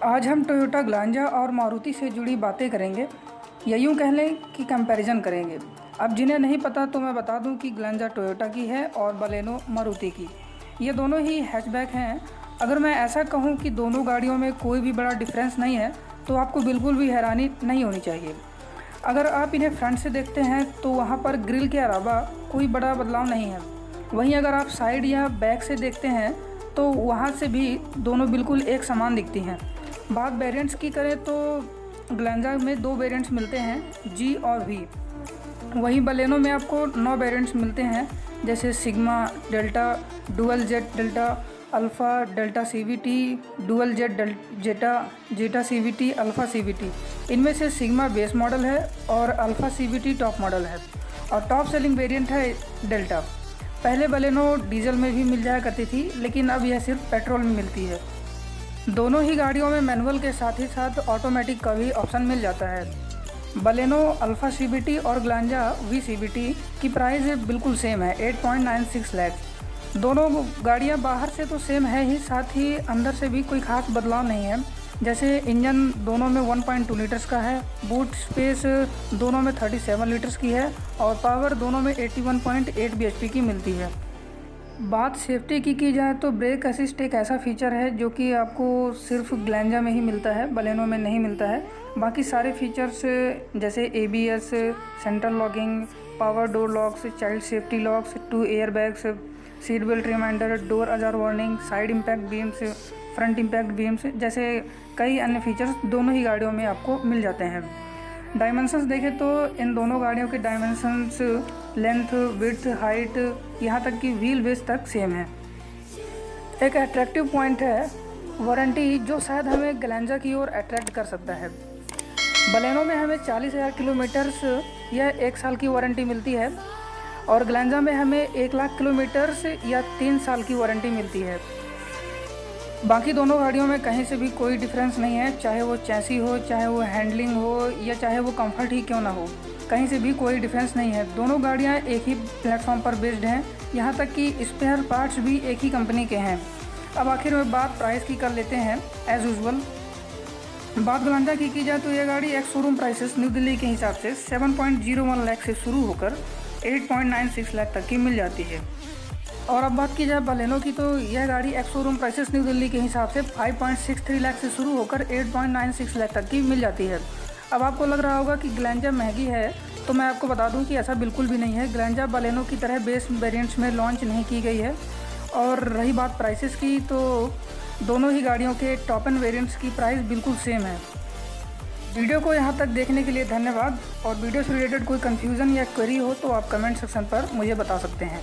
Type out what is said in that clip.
आज हम Toyota Glanza और मारुति से जुड़ी बातें करेंगे या यूँ कह लें कि कंपैरिजन करेंगे। अब जिन्हें नहीं पता तो मैं बता दूं कि ग्लांजा टोयोटा की है और बलेनो मारुति की। ये दोनों ही हैचबैक हैं। अगर मैं ऐसा कहूं कि दोनों गाड़ियों में कोई भी बड़ा डिफरेंस नहीं है तो आपको बिल्कुल भी हैरानी नहीं होनी चाहिए। अगर आप इन्हें फ्रंट से देखते हैं तो वहाँ पर ग्रिल के अलावा कोई बड़ा बदलाव नहीं है। वहीं अगर आप साइड या बैक से देखते हैं तो वहाँ से भी दोनों बिल्कुल एक समान दिखती हैं। बात वेरिएंट्स की करें तो ग्लांजा में 2 वेरिएंट्स मिलते हैं, जी और वी। वहीं बलेनो में आपको 9 वेरिएंट्स मिलते हैं, जैसे sigma, delta, dual jet delta, alpha, delta CVT, dual jet zeta, zeta CVT, alpha CVT. इनमें से सिग्मा बेस मॉडल है और अल्फ़ा सीवीटी टॉप मॉडल है और टॉप सेलिंग वेरिएंट है डेल्टा। पहले बलेनो डीजल में भी मिल जाया करती थी, लेकिन अब यह सिर्फ पेट्रोल में मिलती है। दोनों ही गाड़ियों में मैनुअल के साथ ही साथ ऑटोमेटिक का भी ऑप्शन मिल जाता है। बलेनो अल्फ़ा सीवीटी और ग्लांजा वी सीवीटी की प्राइस बिल्कुल सेम है, 8.96 लाख। दोनों गाड़ियां बाहर से तो सेम है ही, साथ ही अंदर से भी कोई ख़ास बदलाव नहीं है। जैसे इंजन दोनों में 1.2 लीटर्स का है, बूट स्पेस दोनों में 37 लीटर्स की है और पावर दोनों में 81.8 bhp की मिलती है। बात सेफ्टी की जाए तो ब्रेक असिस्ट एक ऐसा फीचर है जो कि आपको सिर्फ ग्लांजा में ही मिलता है, बलेनो में नहीं मिलता है। बाकी सारे फीचर्स जैसे ABS, central locking, power door locks, child safety locks, 2 air bags, seat belt reminder, door ajar warning, side impact beams, front impact beams जैसे कई अन्य फीचर्स दोनों ही गाड़ियों में आपको मिल जाते हैं। डायमेंशंस देखें तो इन दोनों गाड़ियों के डायमेंशंस लेंथ, विड्थ, हाइट, यहाँ तक कि व्हील बेस तक सेम है। एक अट्रैक्टिव पॉइंट है वारंटी, जो शायद हमें ग्लांजा की ओर अट्रैक्ट कर सकता है। बलेनो में हमें 40,000 किलोमीटर्स या 1 साल की वारंटी मिलती है और ग्लांजा में हमें 1 लाख किलोमीटर्स या 3 साल की वारंटी मिलती है। बाकी दोनों गाड़ियों में कहीं से भी कोई डिफरेंस नहीं है, चाहे वो चैसी हो, चाहे वो हैंडलिंग हो या चाहे वो कंफर्ट ही क्यों ना हो, कहीं से भी कोई डिफरेंस नहीं है। दोनों गाड़ियां एक ही प्लेटफॉर्म पर बेस्ड हैं, यहाँ तक कि स्पेयर पार्ट्स भी एक ही कंपनी के हैं। अब आखिर में बात प्राइस की कर लेते हैं। एज़ यूजुअल बात ग्लांजा की जाए तो यह गाड़ी ex showroom prices new Delhi के हिसाब से 7.01 लाख से शुरू होकर 8.96 लाख तक की मिल जाती है। और अब बात की जाए बलेनो की तो यह गाड़ी ex showroom prices new Delhi के हिसाब से 5.63 लाख से शुरू होकर 8.96 लाख तक की मिल जाती है। अब आपको लग रहा होगा कि ग्लांजा महंगी है, तो मैं आपको बता दूं कि ऐसा बिल्कुल भी नहीं है। ग्लांजा बलेनो की तरह बेस वेरिएंट्स में लॉन्च नहीं की गई है। और रही बात प्राइसेस की तो दोनों ही गाड़ियों के टॉप एंड वेरिएंट्स की प्राइस बिल्कुल सेम है। वीडियो को यहाँ तक देखने के लिए धन्यवाद। और वीडियो से रिलेटेड कोई कन्फ्यूज़न या क्वेरी हो तो आप कमेंट सेक्शन पर मुझे बता सकते हैं।